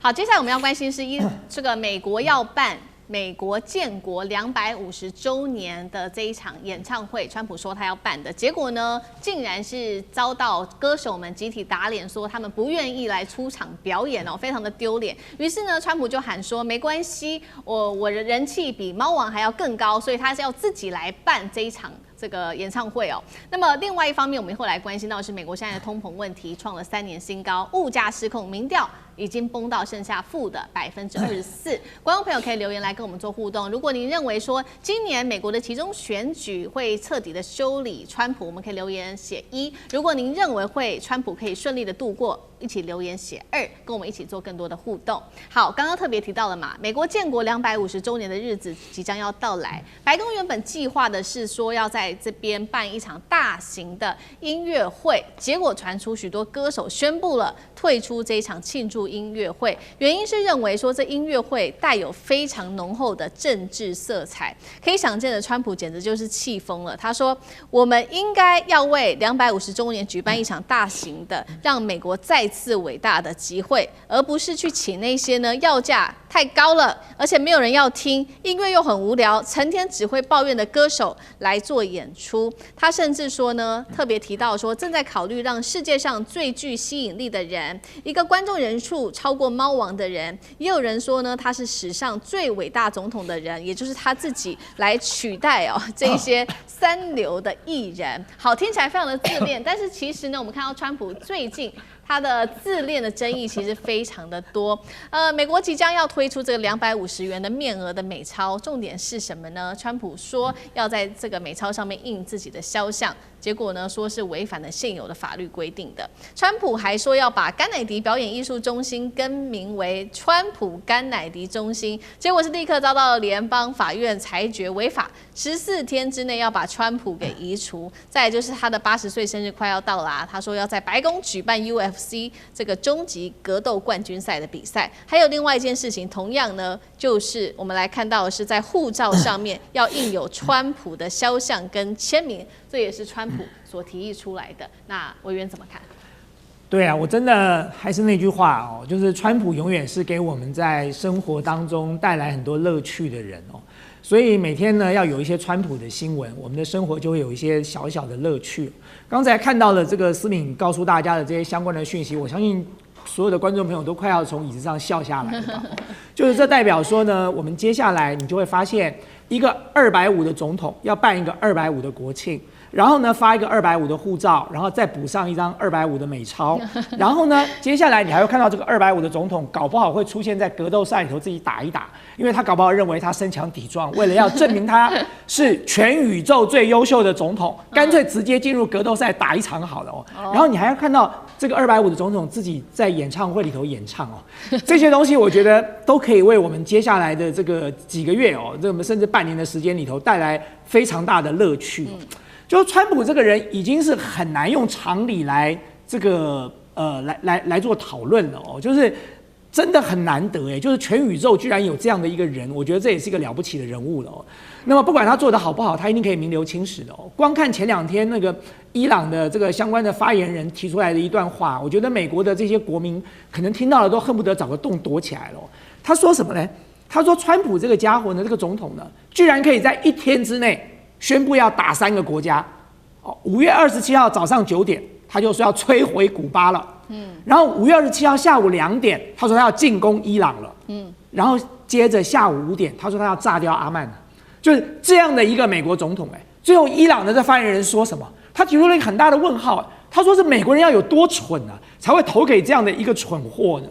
好，接下来我们要关心是这个美国要办美国建国250周年的这一场演唱会，川普说他要办的，结果呢，竟然是遭到歌手们集体打脸，说他们不愿意来出场表演哦，非常的丢脸。于是呢，川普就喊说没关系，我的人气比猫王还要更高，所以他是要自己来办这一场这个演唱会哦。那么另外一方面，我们会来关心到的是美国现在的通膨问题创了3年新高，物价失控，民调已经崩到剩下负的24%。观众朋友可以留言来跟我们做互动。如果您认为说今年美国的其中选举会彻底的修理川普，我们可以留言写1；如果您认为川普可以顺利的度过，一起留言写2，跟我们一起做更多的互动。好，刚刚特别提到了嘛，美国建国250周年的日子即将要到来，白宫原本计划的是说要在这边办一场大型的音乐会，结果传出许多歌手宣布了退出这一场庆祝音乐会，原因是认为说这音乐会带有非常浓厚的政治色彩。可以想见的，川普简直就是气疯了。他说：“我们应该要为250周年举办一场大型的，让美国再次伟大的集会，而不是去请那些呢要价太高了，而且没有人要听，音乐又很无聊，成天只会抱怨的歌手来做演出。”他甚至说呢，特别提到说，正在考虑让世界上最具吸引力的人，一个观众人数超过猫王的人，也有人说呢，他是史上最伟大总统的人，也就是他自己来取代这一些三流的艺人。好，听起来非常的自恋，但是其实呢，我们看到川普最近他的自恋的争议其实非常的多。美国即将要推出这个250元的面额的美钞，重点是什么呢？川普说要在这个美钞上面印自己的肖像，结果呢说是违反了现有的法律规定的。川普还说要把甘乃迪表演艺术中心更名为川普甘乃迪中心，结果是立刻遭到联邦法院裁决违法，14天之内要把川普给移除。再来就是他的80岁生日快要到啦，他说要在白宫举办 UFC 这个终极格斗冠军赛的比赛。还有另外一件事情，同样呢，就是我们来看到的是在护照上面要印有川普的肖像跟签名，这也是川普所提议出来的。那委员怎么看？对啊，我真的还是那句话哦，就是川普永远是给我们在生活当中带来很多乐趣的人哦。所以每天呢要有一些川普的新闻，我们的生活就会有一些小小的乐趣。刚才看到了这个思敏告诉大家的这些相关的讯息，我相信所有的观众朋友都快要从椅子上笑下来了吧。就是这代表说呢，我们接下来你就会发现，一个250的总统要办一个250的国庆。然后呢，发一个250的护照，然后再补上一张250的美钞，然后呢，接下来你还会看到这个250的总统，搞不好会出现在格斗赛里头自己打一打，因为他搞不好认为他身强体壮，为了要证明他是全宇宙最优秀的总统，干脆直接进入格斗赛打一场好了哦。然后你还要看到这个250的总统自己在演唱会里头演唱哦，这些东西我觉得都可以为我们接下来的这个几个月哦，这我们甚至半年的时间里头带来非常大的乐趣。就川普这个人已经是很难用常理来这个来做讨论了哦，就是真的很难得哎，就是全宇宙居然有这样的一个人，我觉得这也是一个了不起的人物了哦。那么不管他做得好不好，他一定可以名留青史的哦。光看前2天那个伊朗的这个相关的发言人提出来的一段话，我觉得美国的这些国民可能听到了都恨不得找个洞躲起来了哦。他说什么呢？他说川普这个家伙呢，这个总统呢，居然可以在1天之内宣布要打3个国家，5月27号早上9点，他就说要摧毁古巴了，然后5月27号下午2点，他说他要进攻伊朗了，然后接着下午5点，他说他要炸掉阿曼，就是这样的一个美国总统，最后伊朗的这发言人说什么？他提出了一个很大的问号，他说是美国人要有多蠢啊，才会投给这样的一个蠢货呢？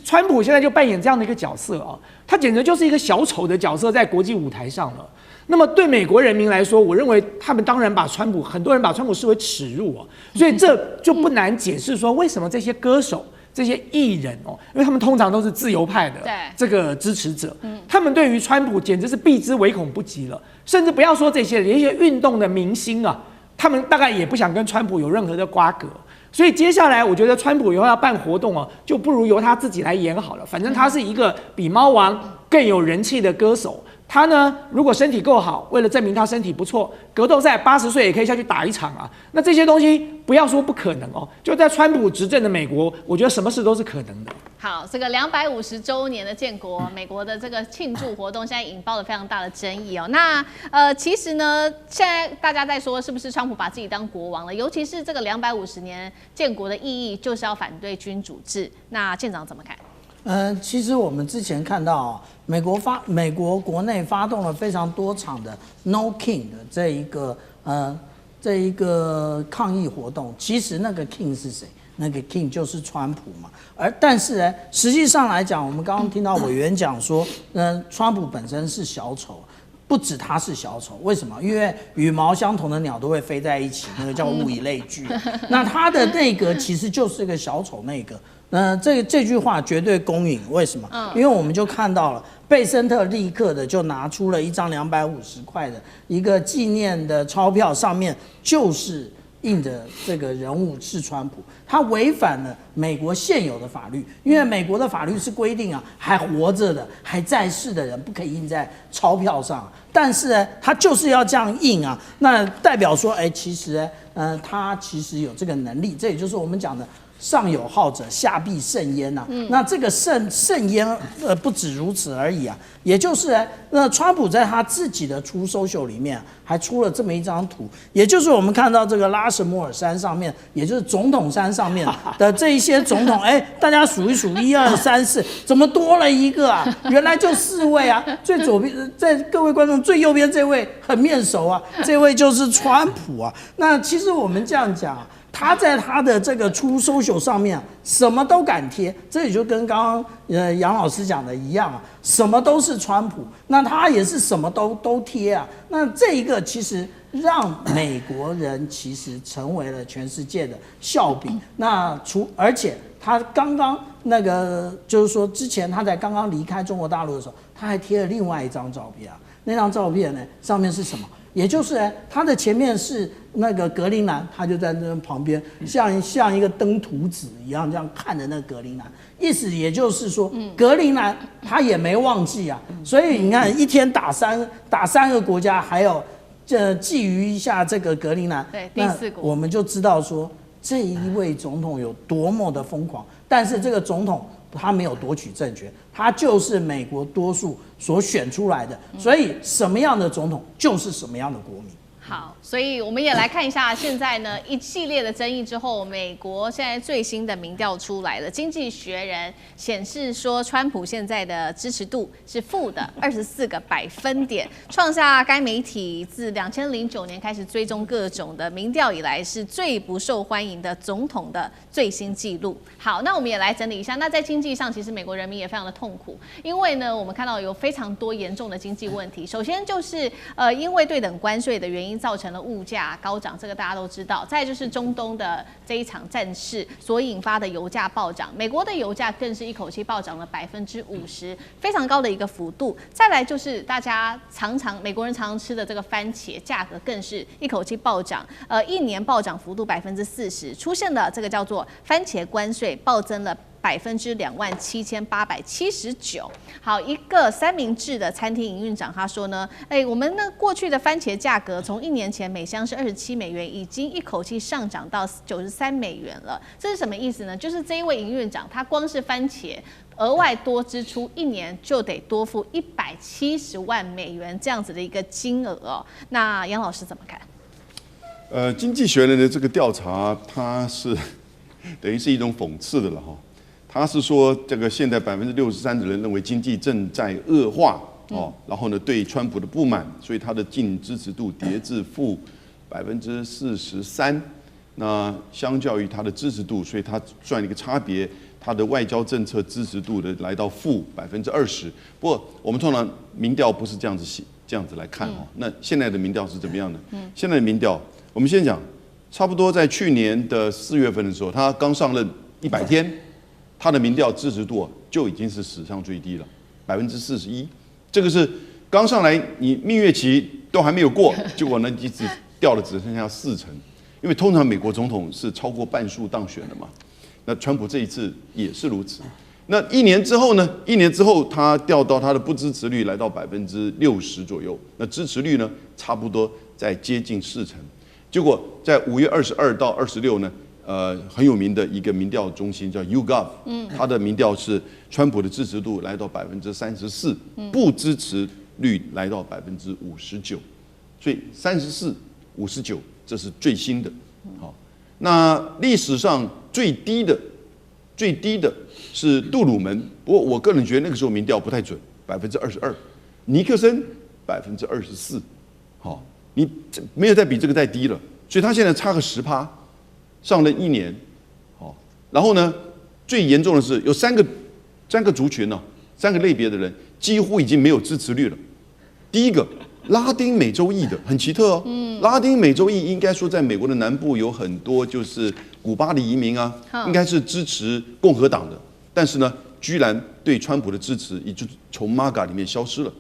川普现在就扮演这样的一个角色啊，他简直就是一个小丑的角色在国际舞台上了。那么对美国人民来说，我认为他们当然把很多人把川普视为耻辱哦，所以这就不难解释说为什么这些歌手、这些艺人哦，因为他们通常都是自由派的这个支持者，他们对于川普简直是避之唯恐不及了，甚至不要说这些，连一些运动的明星啊，他们大概也不想跟川普有任何的瓜葛。所以接下来我觉得川普以后要办活动哦，就不如由他自己来演好了，反正他是一个比猫王更有人气的歌手。他呢，如果身体够好，为了证明他身体不错，格斗赛80岁也可以下去打一场啊。那这些东西不要说不可能哦，就在川普执政的美国，我觉得什么事都是可能的。好，这个250周年的建国，美国的这个庆祝活动，现在引爆了非常大的争议哦。那其实呢，现在大家在说是不是川普把自己当国王了？尤其是这个250年建国的意义，就是要反对君主制。那舰长怎么看？其实我们之前看到，美国国内发动了非常多场的 No King 的这一个抗议活动。其实那个 King 是谁？那个 King 就是川普嘛。但是呢，实际上来讲，我们刚刚听到委员讲说，川普本身是小丑。不止他是小丑，为什么？因为羽毛相同的鸟都会飞在一起，那个叫物以类聚。那他的内阁其实就是个小丑内阁。这句话绝对公允，为什么？因为我们就看到了，贝森特立刻的就拿出了一张250块的一个纪念的钞票，上面就是印着这个人物是川普，他违反了美国现有的法律，因为美国的法律是规定啊，还活着的、还在世的人不可以印在钞票上，但是呢，他就是要这样印啊，那代表说，其实他其实有这个能力，这也就是我们讲的。上有好者，下必甚焉呐。那这个甚焉，不止如此而已啊。也就是那川普在他自己的出 social 里面还出了这么一张图，也就是我们看到这个拉什摩尔山上面，也就是总统山上面的这一些总统，大家数一数，1、2、3、4，怎么多了一个啊？原来就4位啊。最左边，在各位观众最右边这位很面熟啊，这位就是川普啊。那其实我们这样讲。他在他的这个出 social 上面什么都敢贴，这也就跟刚刚杨老师讲的一样啊，什么都是川普，那他也是什么都贴啊。那这一个其实让美国人其实成为了全世界的笑柄。那而且他刚刚那个就是说，之前他在刚刚离开中国大陆的时候，他还贴了另外一张照片啊。那张照片呢，上面是什么？也就是他的前面是那个格陵兰，他就在那旁边，像一个登徒子一样，这样看着那个格陵兰。意思也就是说，格陵兰他也没忘记啊。所以你看，一天打3个国家，还有覬覦一下这个格陵兰，对，第4国，我们就知道说这一位总统有多么的疯狂。但是这个总统他没有夺取政权，他就是美国多数所选出来的，所以什么样的总统就是什么样的国民。好，所以我们也来看一下，现在呢一系列的争议之后，美国现在最新的民调出来了，《经济学人》显示说，川普现在的支持度是负的24个百分点，创下该媒体自2009年开始追踪各种的民调以来是最不受欢迎的总统的最新纪录。好，那我们也来整理一下，那在经济上，其实美国人民也非常的痛苦，因为呢，我们看到有非常多严重的经济问题。首先就是因为对等关税的原因，造成了物价高涨，这个大家都知道。再就是中东的这一场战事所引发的油价暴涨，美国的油价更是一口气暴涨了50%，非常高的一个幅度。再来就是大家美国人常常吃的这个番茄价格，更是一口气暴涨，一年暴涨幅度40%，出现了这个叫做番茄关税暴增了27879%。好，一个三明治的餐厅营运长他说呢，我们呢过去的番茄价格从1年前每箱是$27，已经一口气上涨到$93了。这是什么意思呢？就是这一位营运长他光是番茄额外多支出1年就得多付$170万这样子的一个金额哦。那杨老师怎么看？经济学人的这个调查，它是等于是一种讽刺的了哈。他是说，这个现在63%的人认为经济正在恶化哦，然后呢对川普的不满，所以他的净支持度跌至负43%。那相较于他的支持度，所以他算一个差别，他的外交政策支持度的来到负20%。不过我们通常民调不是这样子来看哦。那现在的民调是怎么样呢？现在的民调，我们先讲，差不多在去年的4月份的时候，他刚上任100天。他的民调支持度就已经是史上最低了，41%。这个是刚上来，你蜜月期都还没有过，结果呢，只掉了只剩下40%。因为通常美国总统是超过半数当选的嘛，那川普这一次也是如此。那1年之后呢？1年之后，它掉到它的不支持率来到60%左右，那支持率呢，差不多在接近40%。结果在5月22到26呢，很有名的一个民调中心叫 YouGov，它的民调是川普的支持度来到34%，不支持率来到59%，所以34-59，这是最新的。好，那历史上最低的是杜鲁门，不过我个人觉得那个时候民调不太准，22%，尼克森24%，好，你没有再比这个再低了，所以他现在差个10%，上任1年，好，然后呢，最严重的是有三个族群呢，3个类别的人几乎已经没有支持率了。第一个，拉丁美洲裔的很奇特哦，拉丁美洲裔应该说在美国的南部有很多就是古巴的移民啊，应该是支持共和党的，但是呢，居然对川普的支持也就从 MAGA 里面消失了。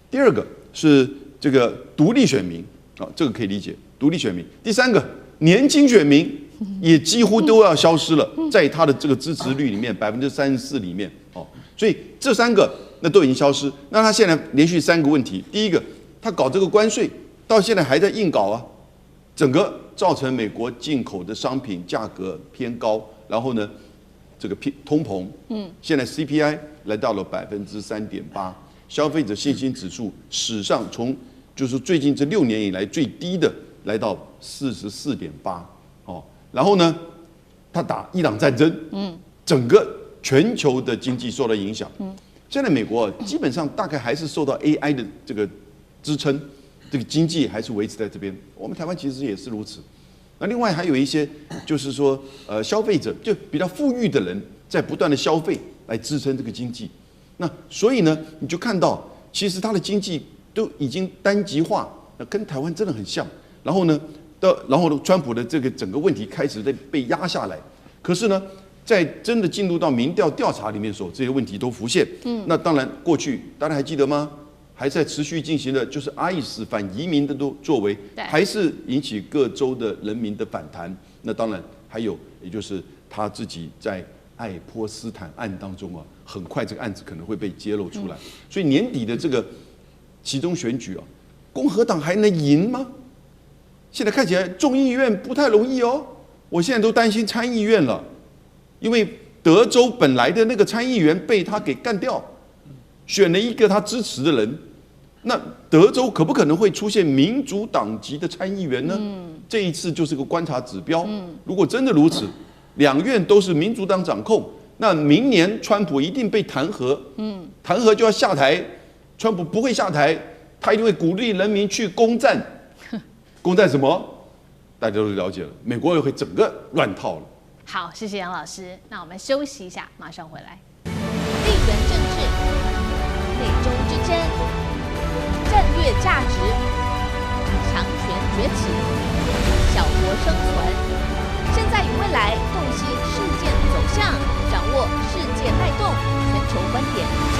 第二个是这个独立选民啊，这个可以理解，独立选民。第三个，年轻选民也几乎都要消失了，在他的这个支持率里面34%里面哦，所以这3个那都已经消失。那他现在连续3个问题，第一个，他搞这个关税到现在还在硬搞啊，整个造成美国进口的商品价格偏高，然后呢，这个通膨，现在 CPI 来到了3.8%，消费者信心指数史上从就是最近这6年以来最低的来到44.8，哦，然后呢，他打伊朗战争，整个全球的经济受到影响，现在美国基本上大概还是受到 AI 的这个支撑，这个经济还是维持在这边。我们台湾其实也是如此。那另外还有一些就是说，消费者就比较富裕的人在不断的消费来支撑这个经济。那所以呢，你就看到其实它的经济都已经单极化，跟台湾真的很像。然后呢，川普的这个整个问题开始在被压下来。可是呢，在真的进入到民调调查里面的时候，这些问题都浮现。那当然过去大家还记得吗？还在持续进行的，就是ICE反移民的作为，还是引起各州的人民的反弹。那当然还有，也就是他自己在爱泼斯坦案当中啊，很快这个案子可能会被揭露出来。所以年底的这个期中选举啊，共和党还能赢吗？现在看起来众议院不太容易哦。我现在都担心参议院了，因为德州本来的那个参议员被他给干掉，选了一个他支持的人。那德州可不可能会出现民主党籍的参议员呢？这一次就是个观察指标。如果真的如此，2院都是民主党掌控，那明年川普一定被弹劾。弹劾就要下台，川普不会下台，他一定会鼓励人民去攻占。攻占什么？大家都了解了，美国也会整个乱套了。好，谢谢杨老师。那我们休息一下，马上回来。地缘政治、美中之争、战略价值、强权崛起、小国生存，现在与未来洞悉事件走向，掌握世界脉动，全球观点。